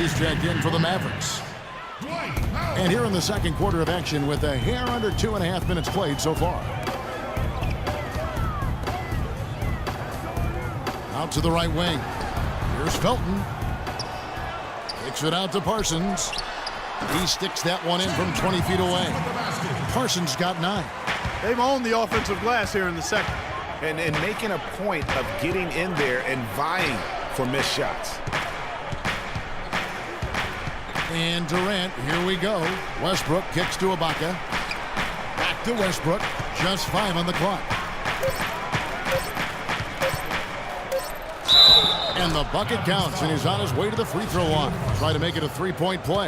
Matthews checked in for the Mavericks. And here in the second quarter of action with a hair under 2.5 minutes played so far. Out to the right wing. Here's Felton. Kicks it out to Parsons. He sticks that one in from 20 feet away. Parsons got 9. They've owned the offensive glass here in the second. And making a point of getting in there and vying for missed shots. And Durant, here we go. Westbrook kicks to Ibaka. Back to Westbrook. Just 5 on the clock. And the bucket counts, and he's on his way to the free throw line. Try to make it a 3-point play.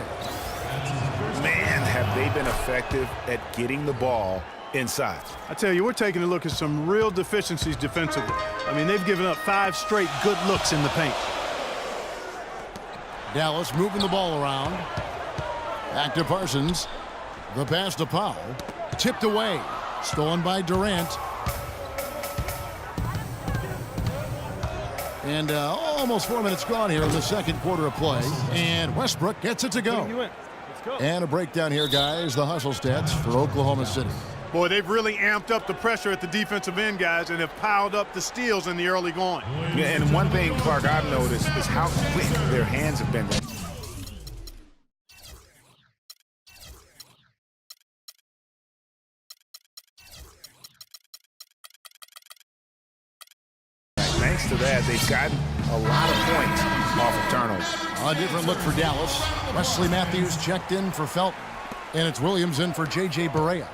Man, have they been effective at getting the ball inside. I tell you, we're taking a look at some real deficiencies defensively. I mean, they've given up 5 straight good looks in the paint. Dallas moving the ball around. Back to Parsons. The pass to Powell. Tipped away. Stolen by Durant. And almost 4 minutes gone here in the second quarter of play. And Westbrook gets it to go. And a breakdown here, guys. The hustle stats for Oklahoma City. Boy, they've really amped up the pressure at the defensive end, guys, and have piled up the steals in the early going. Yeah, and one thing, Clark, I've noticed is how quick their hands have been. Thanks to that, they've gotten a lot of points off of turnovers. A different look for Dallas. Wesley Matthews checked in for Felton. And it's Williams in for J.J. Barea.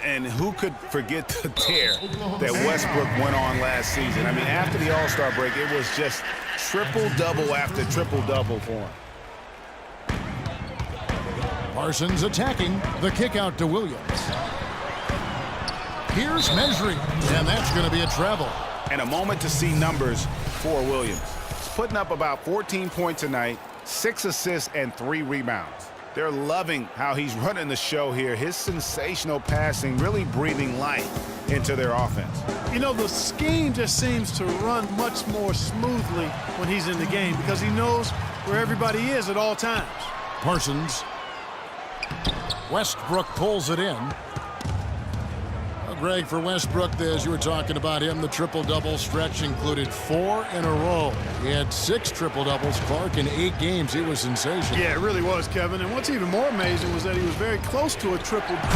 And who could forget the tear that Westbrook went on last season? I mean, after the All-Star break, it was just triple-double after triple-double for him. Parsons attacking. The kick out to Williams. Here's measuring. And that's going to be a travel. And a moment to see numbers for Williams. He's putting up about 14 points a night, 6 assists, and 3 rebounds. They're loving how he's running the show here. His sensational passing really breathing life into their offense. You know, the scheme just seems to run much more smoothly when he's in the game because he knows where everybody is at all times. Parsons. Westbrook pulls it in. Greg, for Westbrook, as you were talking about him, the triple-double stretch included 4 in a row. He had 6 triple-doubles, Clark, in 8 games. He was sensational. Yeah, it really was, Kevin. And what's even more amazing was that he was very close to a triple-double.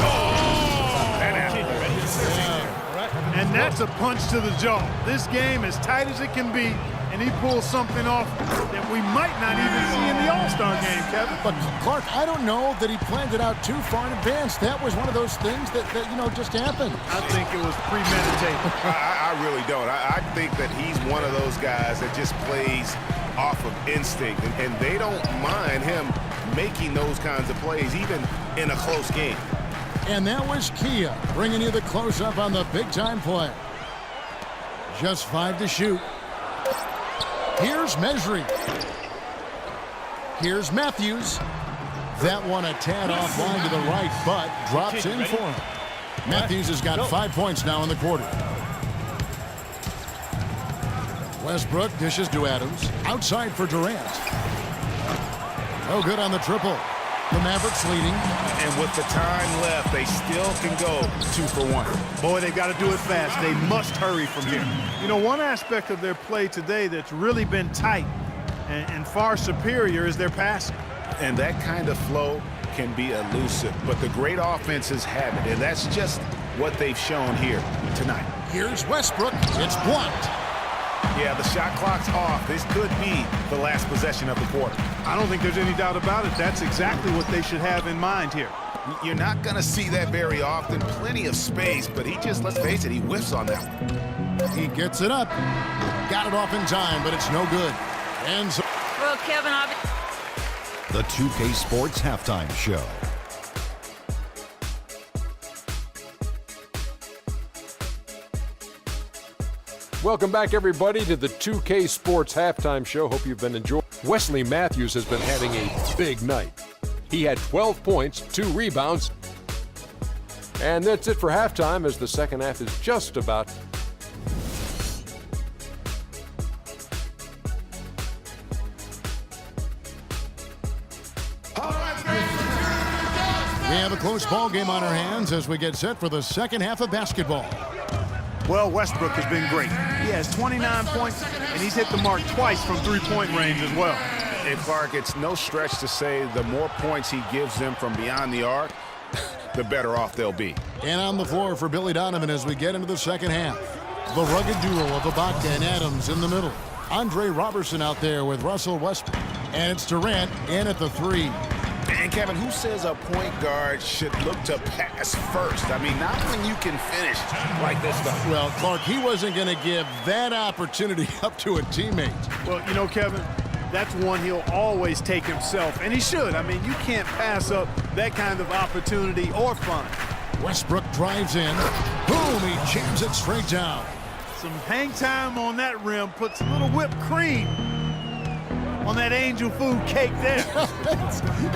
And that's a punch to the jaw. This game, as tight as it can be, and he pulls something off that we might not even see in the All-Star game, Kevin. But, Clark, I don't know that he planned it out too far in advance. That was one of those things that you know, just happened. I think it was premeditated. I really don't. I think that he's one of those guys that just plays off of instinct, and they don't mind him making those kinds of plays, even in a close game. And that was Kia bringing you the close-up on the big-time play. Just 5 to shoot. Here's measuring. Here's Matthews. That one a tad offline to the right, but drops in for him. Matthews has got 5 points now in the quarter. Westbrook dishes to Adams. Outside for Durant. No good on the triple. The Mavericks leading. And with the time left, they still can go 2 for 1. Boy, they got to do it fast. They must hurry from here. You know, one aspect of their play today that's really been tight and far superior is their passing. And that kind of flow can be elusive, but the great offenses have it, and that's just what they've shown here tonight. Here's Westbrook. It's blocked. Yeah, the shot clock's off. This could be the last possession of the quarter. I don't think there's any doubt about it. That's exactly what they should have in mind here. You're not going to see that very often. Plenty of space, but he just, let's face it, he whiffs on that one. He gets it up. Got it off in time, but it's no good. And so well, Kevin, the 2K Sports Halftime Show. Welcome back, everybody, to the 2K Sports Halftime Show. Hope you've been enjoying. Wesley Matthews has been having a big night. He had 12 points, 2 rebounds. And that's it for halftime, as the second half is just about We have a close ball game on our hands as we get set for the second half of basketball. Well, Westbrook has been great. He has 29 points, and he's hit the mark twice from three-point range as well. And Clark, it's no stretch to say the more points he gives them from beyond the arc, the better off they'll be. And on the floor for Billy Donovan as we get into the second half. The rugged duo of Ibaka and Adams in the middle. Andre Robertson out there with Russell Westbrook. And it's Durant in at the three. And Kevin, who says a point guard should look to pass first? I mean, not when you can finish like this stuff. Well, Clark, he wasn't going to give that opportunity up to a teammate. Well, you know, Kevin, that's one he'll always take himself, and he should. I mean, you can't pass up that kind of opportunity or fun. Westbrook drives in. Boom, he jams it straight down. Some hang time on that rim puts a little whipped cream on that angel food cake there.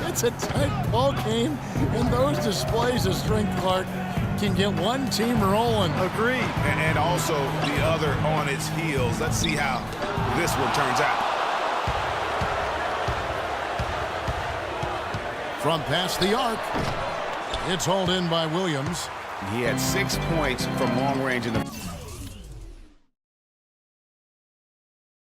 It's a tight ball game, and those displays of strength, Clark, can get one team rolling. Agreed. And also the other on its heels. Let's see how this one turns out. From past the arc, it's hauled in by Williams. He had 6 points from long range in the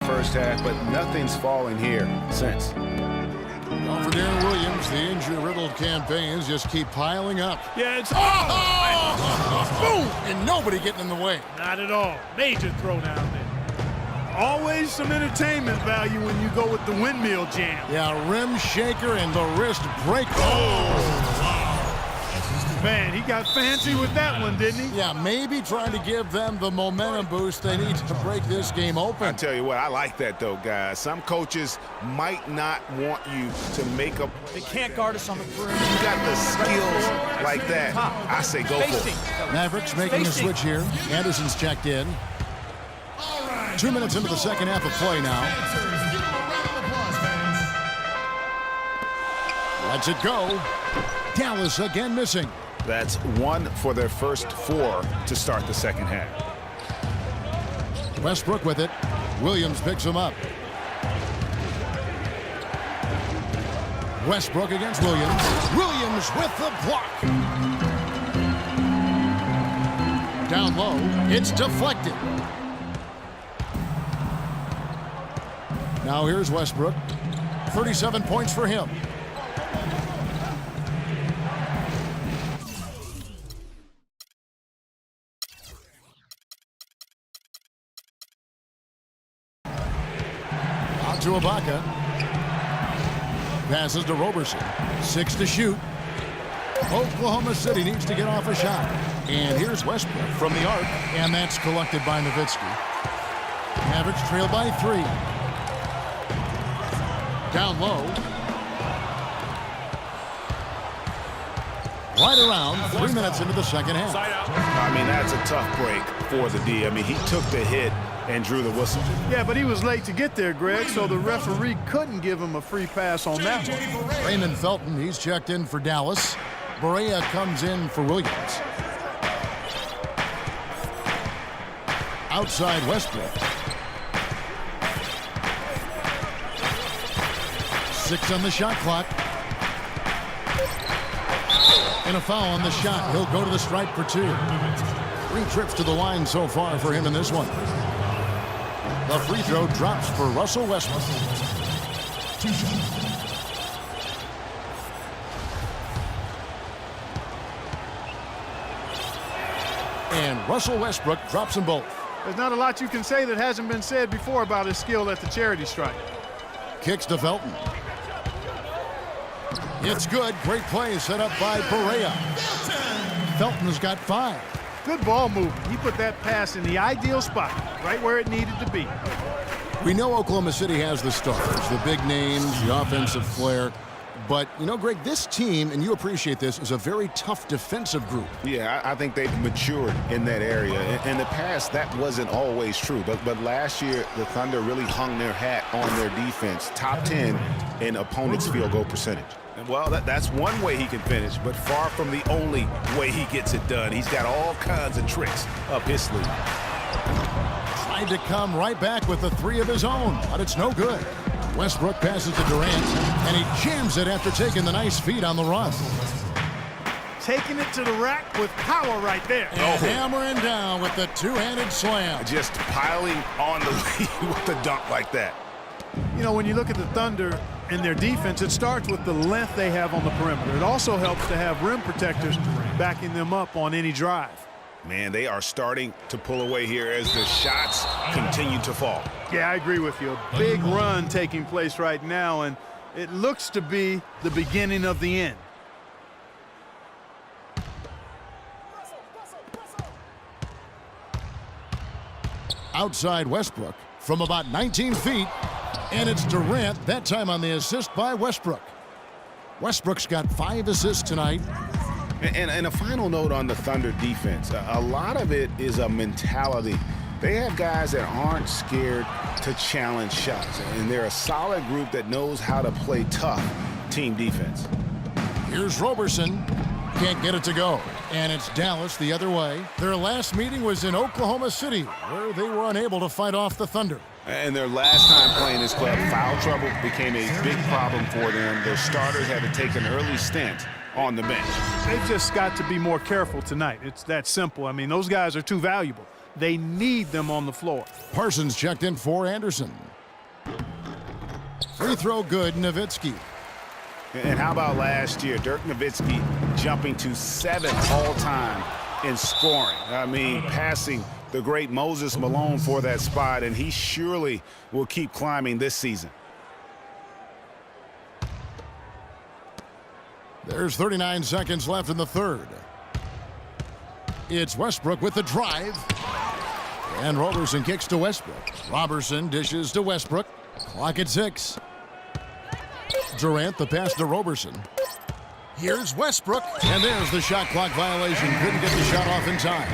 first half, but nothing's falling here since. Well, for Darren Williams, the injury-riddled campaigns just keep piling up. Yeah, it's... Boom! And nobody getting in the way. Not at all. Major throwdown there. Always some entertainment value when you go with the windmill jam. Yeah, rim shaker and the wrist break. Oh! Man, he got fancy with that one, didn't he? Yeah, maybe trying to give them the momentum boost they need to break this game open. I tell you what, I like that though, guys. Some coaches might not want you to make a... They can't guard us on the perimeter. You got the skills like that. I say go for it. Mavericks making a switch here. Anderson's checked in. 2 minutes into the second half of play now. Lets it go. Dallas again missing. That's 1 for their first 4 to start the second half. Westbrook with it. Williams picks him up. Westbrook against Williams. Williams with the block. Down low. It's deflected. Now here's Westbrook. 37 points for him. Out to Ibaka. Passes to Robertson. 6 to shoot. Oklahoma City needs to get off a shot. And here's Westbrook from the arc. And that's collected by Nowitzki. Mavericks trail by 3. Down low. Right around 3 minutes into the second half. I mean, that's a tough break for the D. I mean, he took the hit and drew the whistle. Yeah, but he was late to get there, Greg, so the referee couldn't give him a free pass on that one. Raymond Felton, he's checked in for Dallas. Barea comes in for Williams. Outside Westbrook. 6 on the shot clock. And a foul on the shot. He'll go to the stripe for 2. 3 trips to the line so far for him in this one. The free throw drops for Russell Westbrook. And Russell Westbrook drops them both. There's not a lot you can say that hasn't been said before about his skill at the charity stripe. Kicks to Felton. It's good. Great play set up by Barea. Felton's got 5. Good ball movement. He put that pass in the ideal spot, right where it needed to be. We know Oklahoma City has the stars, the big names, the offensive flair. But, you know, Greg, this team, and you appreciate this, is a very tough defensive group. Yeah, I think they've matured in that area. In the past, that wasn't always true. But last year, the Thunder really hung their hat on their defense. Top 10 in opponents' field goal percentage. And, well, that's one way he can finish, but far from the only way he gets it done. He's got all kinds of tricks up his sleeve. Tried to come right back with the 3 of his own, but it's no good. Westbrook passes to Durant, and he jams it after taking the nice feed on the run. taking it to the rack with power right there. And hammering down with the two-handed slam. Just piling on the lead with the dunk like that. You know, when you look at the Thunder and their defense, it starts with the length they have on the perimeter. It also helps to have rim protectors backing them up on any drive. Man, they are starting to pull away here as the shots continue to fall. Yeah, I agree with you. A big run taking place right now, and it looks to be the beginning of the end. Outside Westbrook from about 19 feet. And it's Durant, that time on the assist by Westbrook. Westbrook's got 5 assists tonight. And a final note on the Thunder defense. A lot of it is a mentality. They have guys that aren't scared to challenge shots. And they're a solid group that knows how to play tough team defense. Here's Roberson. Can't get it to go. And it's Dallas the other way. Their last meeting was in Oklahoma City, where they were unable to fight off the Thunder. And their last time playing this club, foul trouble became a big problem for them. Their starters had to take an early stint on the bench. They've just got to be more careful tonight. It's that simple. I mean, those guys are too valuable. They need them on the floor. Parsons checked in for Anderson. Free throw good, Nowitzki. And how about last year, Dirk Nowitzki jumping to 7th all-time in scoring. I mean, passing the great Moses Malone for that spot, and he surely will keep climbing this season. There's 39 seconds left in the third. It's Westbrook with the drive. And Roberson kicks to Westbrook. Roberson dishes to Westbrook. Clock at 6. Durant, the pass to Roberson. Here's Westbrook. And there's the shot clock violation. Couldn't get the shot off in time.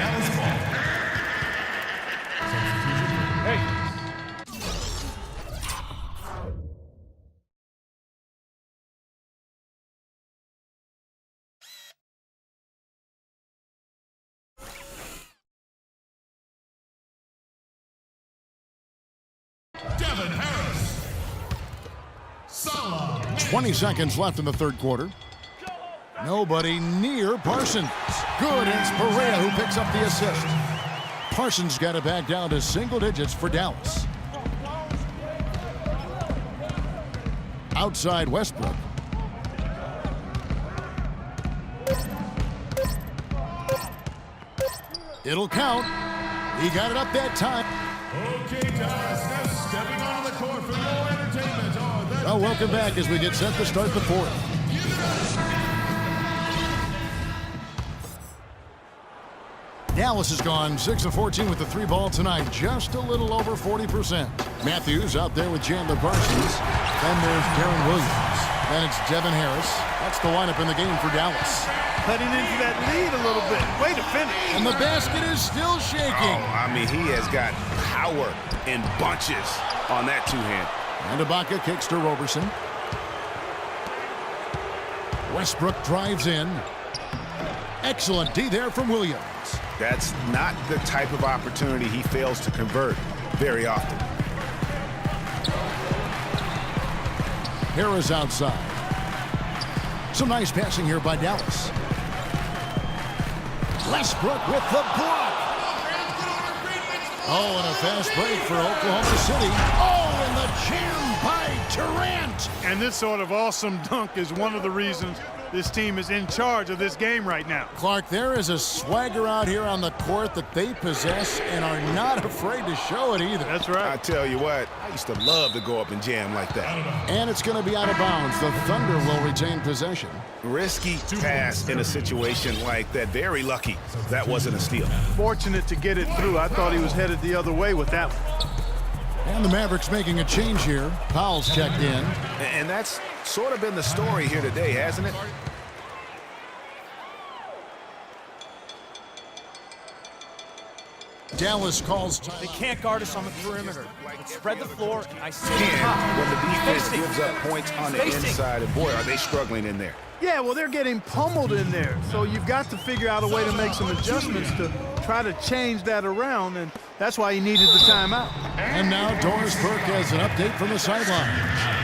Devin Harris. 20 seconds left in the third quarter. Nobody near Parsons. Good, and it's Perea who picks up the assist. Parsons got it back down to single digits for Dallas. Outside Westbrook. It'll count. He got it up that time. Okay, Dallas, now stepping on the court for more entertainment. Well, welcome back as we get set to start the fourth. Dallas has gone 6 of 14 with the 3 ball tonight, just a little over 40%. Matthews out there with Chandler Parsons. Then there's Darren Williams. Then it's Devin Harris. That's the lineup in the game for Dallas. Cutting into that lead a little bit. Way to finish. And the basket is still shaking. Oh, I mean, he has got power in bunches on that two-hand. And Ibaka kicks to Roberson. Westbrook drives in. Excellent D there from Williams. That's not the type of opportunity he fails to convert very often. Harris outside. Some nice passing here by Dallas. Westbrook with the block. Oh, and a fast break for Oklahoma City. Oh, and the jam by Durant. And this sort of awesome dunk is one of the reasons this team is in charge of this game right now. Clark, there is a swagger out here on the court that they possess and are not afraid to show it either. That's right. I tell you what, I used to love to go up and jam like that. And it's going to be out of bounds. The Thunder will retain possession. Risky pass in a situation like that. Very lucky that wasn't a steal. Fortunate to get it through. I thought he was headed the other way with that one. And the Mavericks making a change here. Powell's checked in. And that's sort of been the story here today, hasn't it? Dallas calls time. They can't guard us on the perimeter. Spread the floor, and I sit And top. when the defense Spacing. gives up points on the Spacing. inside, and boy, are they struggling in there. Yeah, well, they're getting pummeled in there. So you've got to figure out a way to make some adjustments to try to change that around, and that's why he needed the timeout. And now Doris Burke has an update from the sideline.